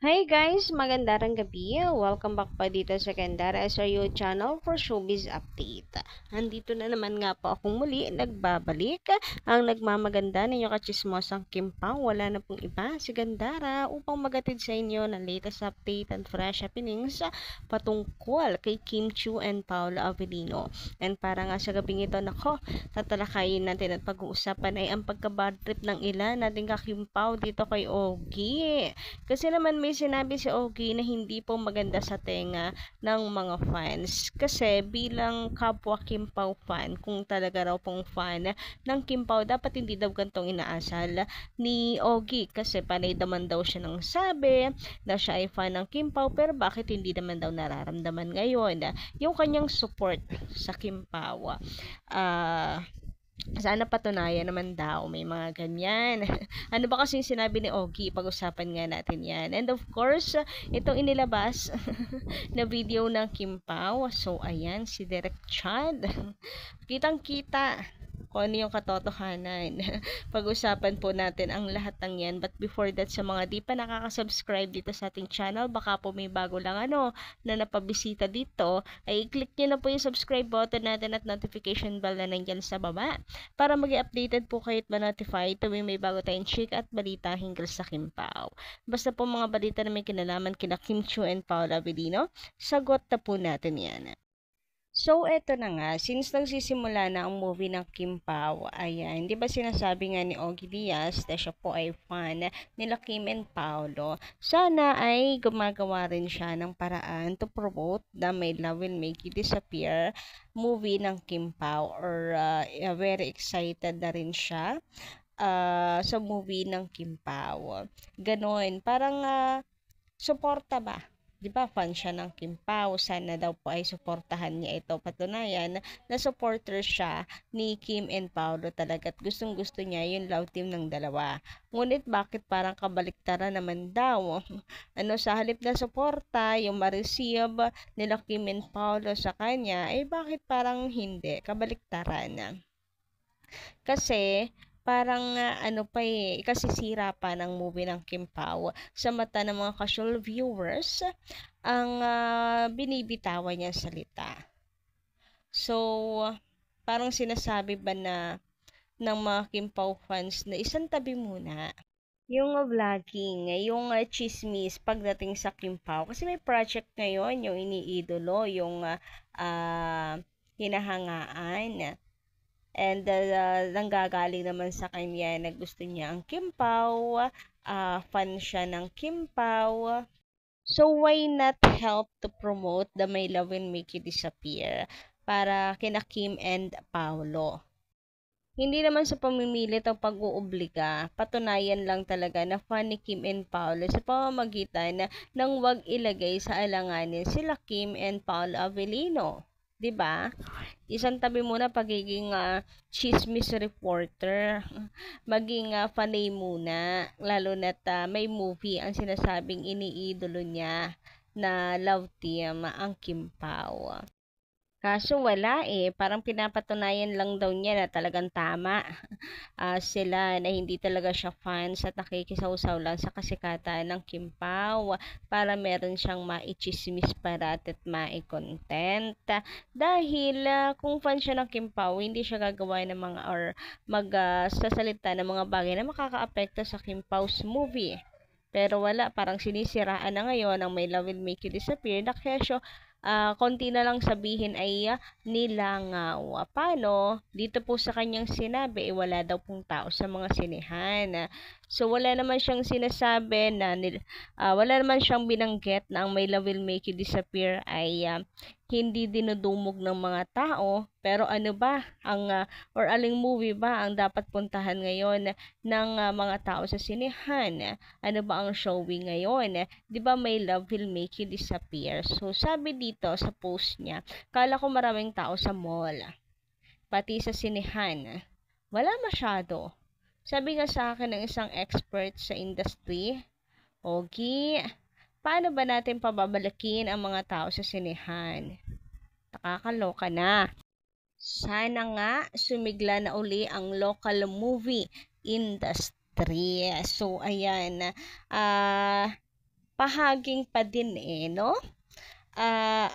Hi guys! Magandang gabi. Welcome back pa dito sa Gandara SRU channel for Showbiz Update. Andito na naman nga po akong muli nagbabalik. Ang nagmamaganda ninyo kachismosang Kim Pao. Wala na pong iba si Gandara upang magatid sa inyo ng latest update and fresh happenings patungkol kay Kim Chiu and Paolo Avellino. And para nga sa gabing ito, nako, tatalakayin natin at pag-uusapan ay ang pagka-bad trip ng ilan nating ka Kim Pao dito kay Ogie. Kasi naman may sinabi si Ogie na hindi po maganda sa tenga ng mga fans. Kasi bilang kapwa Kim Pao fan, kung talaga raw pong fan ng Kim Pao, dapat hindi daw gantong inaasal ni Ogie. Kasi panay naman daw siya ng sabi na siya ay fan ng Kim Pao, pero bakit hindi naman daw nararamdaman ngayon yung kanyang support sa Kim Pao. Sana patunayan naman daw may mga ganyan. Ano ba kasi yung sinabi ni Ogie? Pag-usapan nga natin yan. And of course, itong inilabas na video ng Kim Pao. So, ayan, si Derek Chad. Kitang-kita kung ano yung katotohanan. Pag-usapan po natin ang lahat ng yan. But before that, sa mga di pa nakaka-subscribe dito sa ating channel, baka po may bago lang na napabisita dito, ay i-click nyo na po yung subscribe button natin at notification bell na nandyan sa baba para mag-updated po kayo at ma-notify tuwing may bago tayong chick at balita hinggil sa Kim Pao. Basta po mga balita na may kinalaman kina Kim Chiu and Paolo Avellino, sagot na po natin yan. So, eto na nga, since nagsisimula na ang movie ng Kim Pao, ayan, di ba sinasabi nga ni Ogie Diaz na siya po ay fan nila Kim and Paolo, sana ay gumagawa rin siya ng paraan to promote the My Love Will Make You Disappear movie ng Kim Pao, or very excited na rin siya sa movie ng Kim Pao. Ganon, parang suporta ba? 'Di ba fan siya ng Kim Pao, sana daw po ay suportahan niya ito. Patunayan na supporter siya ni Kim and Paolo talaga at gustong-gusto niya yung love team ng dalawa. Ngunit bakit parang kabaliktaran naman daw? Sa halip na suporta yung ma-receive nila Kim and Paolo sa kanya, bakit parang hindi? Kabaliktaran. Kasi parang ikasisira pa ng movie ng Kim Pao sa mata ng mga casual viewers ang binibitawan niyang salita. So, parang sinasabi ba na ng mga Kim Pao fans na isang tabi muna yung vlogging, yung chismis pagdating sa Kim Pao. Kasi may project ngayon, yung iniidolo, yung hinahangaan. And nanggagaling naman sa kanya na gusto niya ang Kim Pao, fan siya ng Kim Pao. So why not help to promote the My Love Will Make You Disappear para kina Kim and Paolo? Hindi naman sa pamimilit ang pag-uubliga, patunayan lang talaga na fan ni Kim and Paolo sa pamamagitan ng wag ilagay sa alanganin sila Kim and Paolo Avellino. 'Di ba? Isang tabi muna pagiging chismis reporter, maging fanay muna, lalo na't may movie ang sinasabing iniidolo niya na love team ang Kim Pao. Kaso wala parang pinapatunayan lang daw niya na talagang tama sila na hindi talaga siya fans at nakikisawsaw lang sa kasikatan ng Kim Pao para meron siyang maichismis parati at mai-content. Dahil kung fan siya ng Kim Pao, hindi siya gagawa ng mga or magsasalita ng mga bagay na makakaapekto sa Kim Pao's movie. Pero wala, parang sinisiraan na ngayon ang My Love Will Make You Disappear na kesyo konti na lang sabihin ay nilangaw. Paano? Dito po sa kanyang sinabi, wala daw pong tao sa mga sinehan. So, wala naman siyang sinasabi na, wala naman siyang binanggit na ang My Love Will Make You Disappear ay hindi dinudumog ng mga tao. Pero ano ba ang, or aling movie ba ang dapat puntahan ngayon ng mga tao sa sinehan? Ano ba ang showing ngayon? 'Di ba My Love Will Make You Disappear? So sabi dito sa post niya, kala ko maraming tao sa mall, pati sa sinehan. Wala masyado. Sabi nga sa akin ng isang expert sa industry, Ogie, paano ba natin pababalikin ang mga tao sa sinehan? Nakakaloka na. Sana nga sumigla na uli ang local movie industry. So, ayan. pahaging pa din no?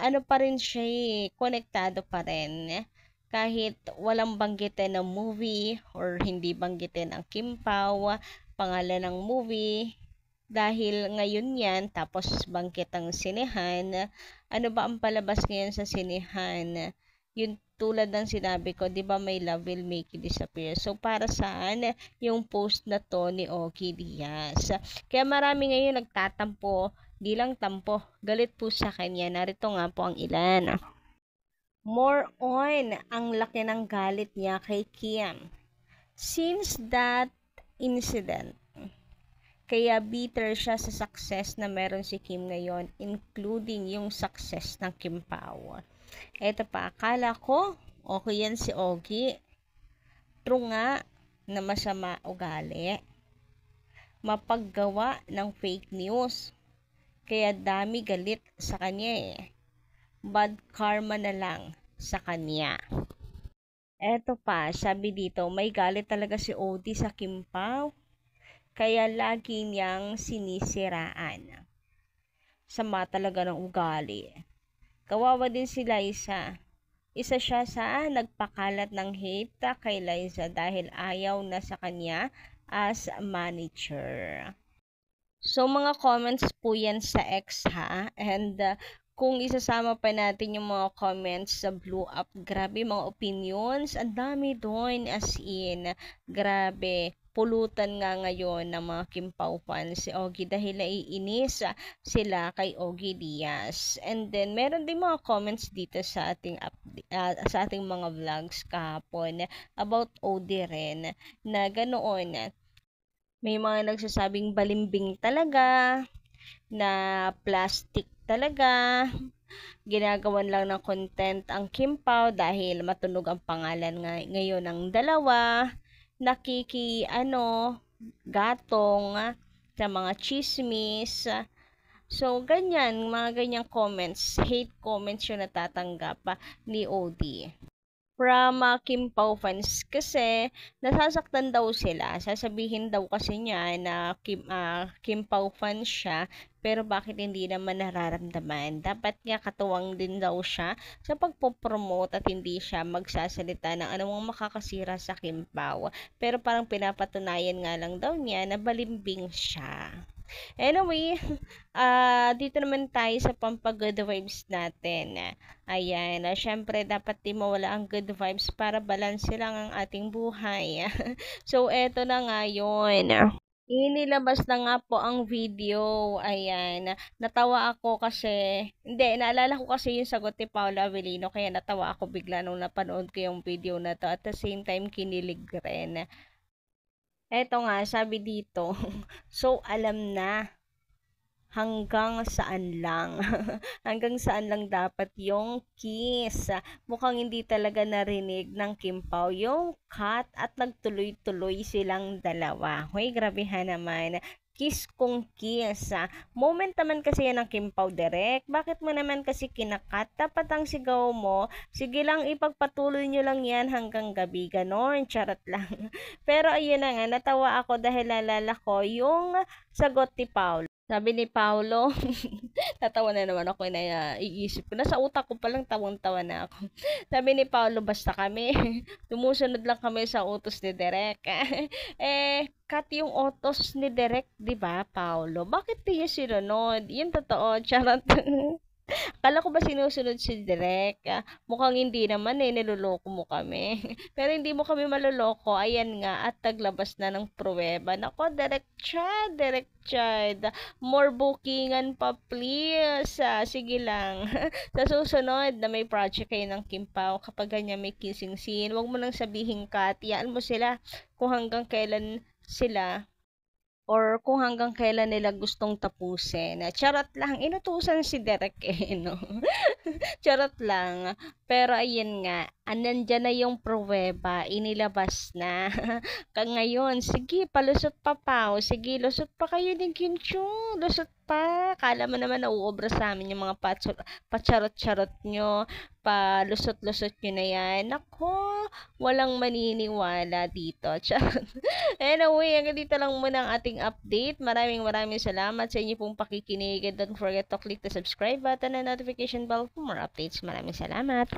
Ano pa rin siya konektado pa rin. Kahit walang banggitin ng movie or hindi banggitin ang Kimpaw, pangalan ng movie, dahil ngayon yan, tapos banggit ang sinehan, ano ba ang palabas ngayon sa sinehan? Yung tulad ng sinabi ko, di ba may love will make you disappear. So, para saan yung post na to ni Ogie Diaz? Kaya marami ngayon nagtatampo, di lang tampo, galit po sa kanya. Narito nga po ang ilan. More on ang laki ng galit niya kay Kim. Since that incident, kaya bitter siya sa success na meron si Kim ngayon, including yung success ng Kim Pao. Eto pa, akala ko, okay yan si Ogie. True nga na masama ugali. Mapaggawa ng fake news. Kaya dami galit sa kanya Bad karma na lang sa kanya. Eto pa, sabi dito, may galit talaga si Odie sa Kim Pao. Kaya lagi niyang sinisiraan. Sama talaga ng ugali. Kawawa din si Liza. Isa siya sa nagpakalat ng hate kay Liza dahil ayaw na sa kanya as manager. So, mga comments po yan sa X and kung isasama pa natin yung mga comments sa Blue Up, grabe mga opinions, ang dami doon as in, grabe, pulutan nga ngayon ng mga Kim Pao fans si Ogie dahil naiinis sila kay Ogie Diaz. And then, meron din mga comments dito sa ating mga vlogs kahapon about Odie rin, na ganoon, may mga nagsasabing balimbing talaga, na plastic talaga, ginagawan lang ng content ang Kim Pao dahil matunog ang pangalan ngayon ng dalawa, gatong sa mga chismis. So, mga ganyang comments, hate comments yung natatanggap ni Odie from Kim Pao fans kasi nasasaktan daw sila. Sasabihin daw kasi niya na Kim Pao fans siya, pero bakit hindi naman nararamdaman? Dapat nga katuwang din daw siya sa pagpopromote at hindi siya magsasalita ng anumang makakasira sa Kim Pao. Pero parang pinapatunayan nga lang daw niya na balimbing siya. Anyway, dito naman tayo sa pampag-good vibes natin. Ayan, syempre dapat di mawala ang good vibes para balanse lang ang ating buhay. So, eto na nga yun. Inilabas na nga po ang video. Ayan, natawa ako kasi, naalala ko kasi yung sagot ni Paula Avellino, kaya natawa ako bigla nung napanood ko yung video na to. At the same time, kinilig rin. Eto nga, sabi dito, so alam na hanggang saan lang. Hanggang saan lang dapat yung kiss. Mukhang hindi talaga narinig ng Kim Pao yung cut at nagtuloy-tuloy silang dalawa. Hoy, grabehan naman. Kiss kung kiss. Moment naman kasi yan ng Kim Pao direct. Bakit mo naman kasi kinakat? Dapat ang sigaw mo, sige lang, ipagpatuloy nyo lang yan hanggang gabi. Ganon, charot lang. Pero ayun na nga, natawa ako dahil nalala ko yung sagot ni Paolo. Sabi ni Paolo, tatawa na naman ako na iisip ko. Nasa utak ko palang tawang-tawa na ako. Sabi ni Paolo, basta kami, tumusunod lang kami sa utos ni Derek. Cut yung utos ni Derek, di ba, Paolo? Bakit di niya sinunod? Yun totoo, charot. Akala ko ba sinusunod si Derek? Mukhang hindi naman niloloko mo kami. Pero hindi mo kami maloloko. Ayan nga, at taglabas na ng pruweba. Nako, Derek Chad. More bookingan pa, please. Sige lang. Sa susunod na may project kayo ng Kim Pao, kapag ganyan may kissing scene, wag mo nang sabihin cut. Iyaan mo sila kung hanggang kailan sila or kung hanggang kailan nila gustong tapusin. Charot lang, inutusan si Derek no? Charot lang. Pero ayun nga, Nandyan na yung pruweba, inilabas na. Ngayon, sige, palusot pa pa. O, sige, lusot pa kayo ni Ginchu. Lusot pa. Kala mo naman nauubra sa amin yung mga pacharot-charot nyo. Palusot-lusot nyo na yan. Nako, walang maniniwala dito. Charot. Anyway, hanggang dito lang muna ang ating update. Maraming salamat sa inyo pong pakikinig. And don't forget to click the subscribe button and notification bell for more updates. Maraming salamat.